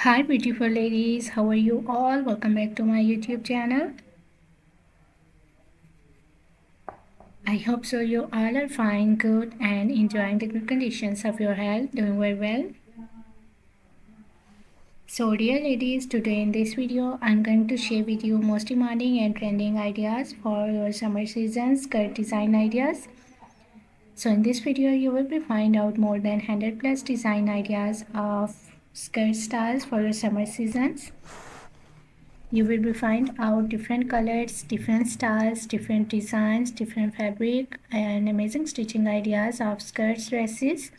Hi beautiful ladies, how are you all? Welcome back to my YouTube channel. I hope so you all are fine, good and enjoying the good conditions of your health, doing very well. So dear ladies, today in this video I'm going to share with you most demanding and trending ideas for your summer season skirt design ideas. So in this video you will be find out more than 100 plus design ideas of skirt styles for your summer seasons. You will be find out different colors, different styles, different designs, different fabric and amazing stitching ideas of skirts, dresses.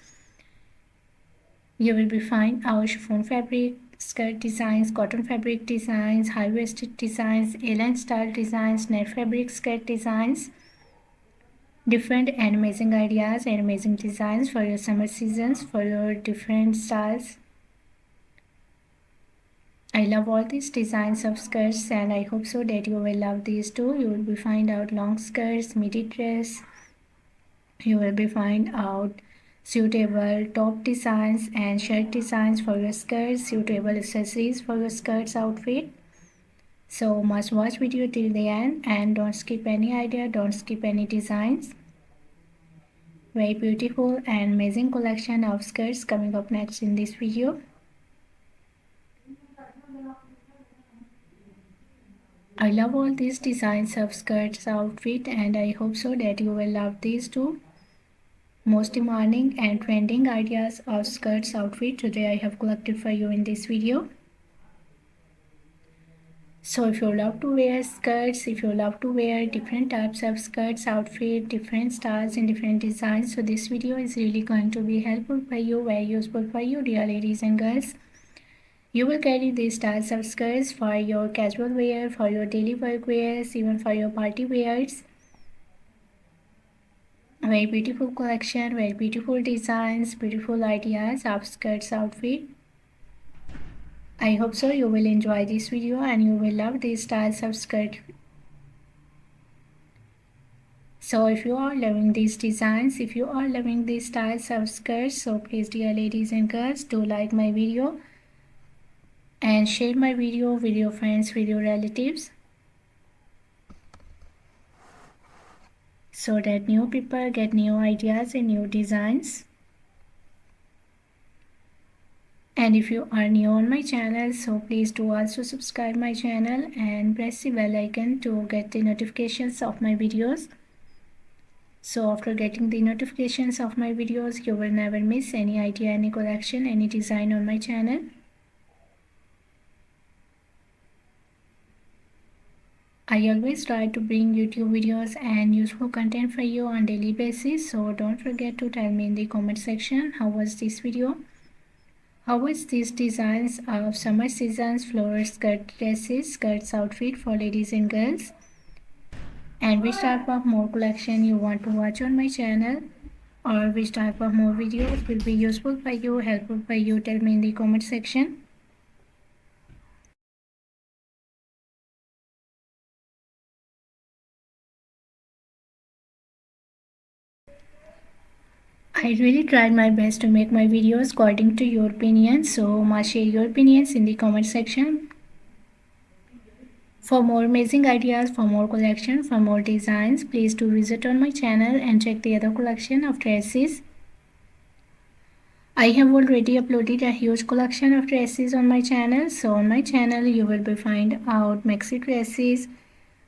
You will be find out chiffon fabric skirt designs, cotton fabric designs, high-waisted designs, A-line style designs, net fabric skirt designs, different and amazing ideas and amazing designs for your summer seasons, for your different styles. I love all these designs of skirts and I hope so that you will love these too. You will be find out long skirts, midi dress. You will be find out suitable top designs and shirt designs for your skirts, suitable accessories for your skirts outfit. So must watch video till the end and don't skip any idea, don't skip any designs. Very beautiful and amazing collection of skirts coming up next in this video. I love all these designs of skirts outfit and I hope so that you will love these too. Most demanding and trending ideas of skirts outfit today I have collected for you in this video. So if you love to wear skirts, if you love to wear different types of skirts outfit, different styles and different designs, so this video is really going to be helpful for you, very useful for you dear ladies and girls. You will carry these styles of skirts for your casual wear, for your daily work wears, even for your party wears. Very beautiful collection, very beautiful designs, beautiful ideas of skirts outfit. I hope so you will enjoy this video and you will love these styles of skirt. So if you are loving these designs, if you are loving these styles of skirts, so please dear ladies and girls, do like my video and share my video with your friends, with your relatives, so that new people get new ideas and new designs. And if you are new on my channel, so please do also subscribe my channel and press the bell icon to get the notifications of my videos. So after getting the notifications of my videos, you will never miss any idea, any collection, any design on my channel. I always try to bring YouTube videos and useful content for you on daily basis. So don't forget to tell me in the comment section how was this video. How was these designs of summer season's floral skirt dresses, skirts outfit for ladies and girls? And which type of more collection you want to watch on my channel, or which type of more videos will be useful for you, helpful for you, tell me in the comment section. I really tried my best to make my videos according to your opinions, so must share your opinions in the comment section. For more amazing ideas, for more collection, for more designs, please do visit on my channel and check the other collection of dresses. I have already uploaded a huge collection of dresses on my channel. So on my channel you will be find out maxi dresses,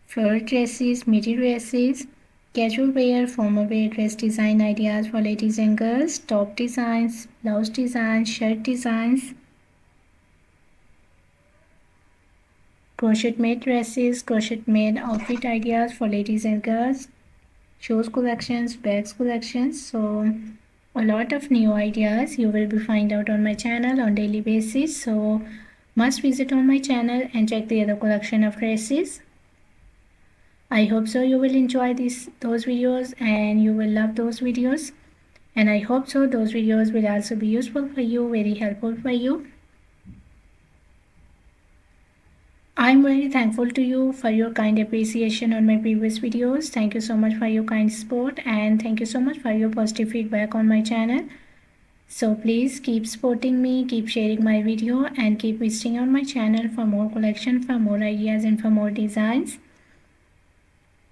floral dresses, midi dresses, casual wear, formal wear dress design ideas for ladies and girls, top designs, blouse designs, shirt designs, crochet made dresses, crochet made outfit ideas for ladies and girls, shoes collections, bags collections. So a lot of new ideas you will be find out on my channel on daily basis. So must visit on my channel and check the other collection of dresses. I hope so you will enjoy those videos and you will love those videos, and I hope so those videos will also be useful for you, very helpful for you. I'm very thankful to you for your kind appreciation on my previous videos. Thank you so much for your kind support and thank you so much for your positive feedback on my channel. So please keep supporting me, keep sharing my video, and keep visiting on my channel for more collection, for more ideas, and for more designs.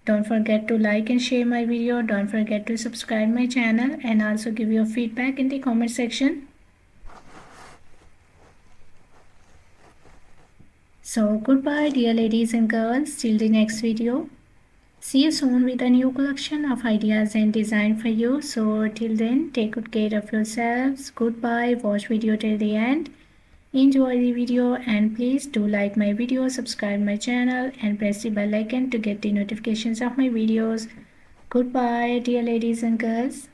Don't forget to like and share my video. Don't forget to subscribe my channel and also give your feedback in the comment section. So goodbye dear ladies and girls, till the next video. See you soon with a new collection of ideas and design for you. So till then, take good care of yourselves. Goodbye. Watch video till the end. Enjoy the video and please do like my video, subscribe my channel and press the bell icon to get the notifications of my videos. Goodbye dear ladies and girls.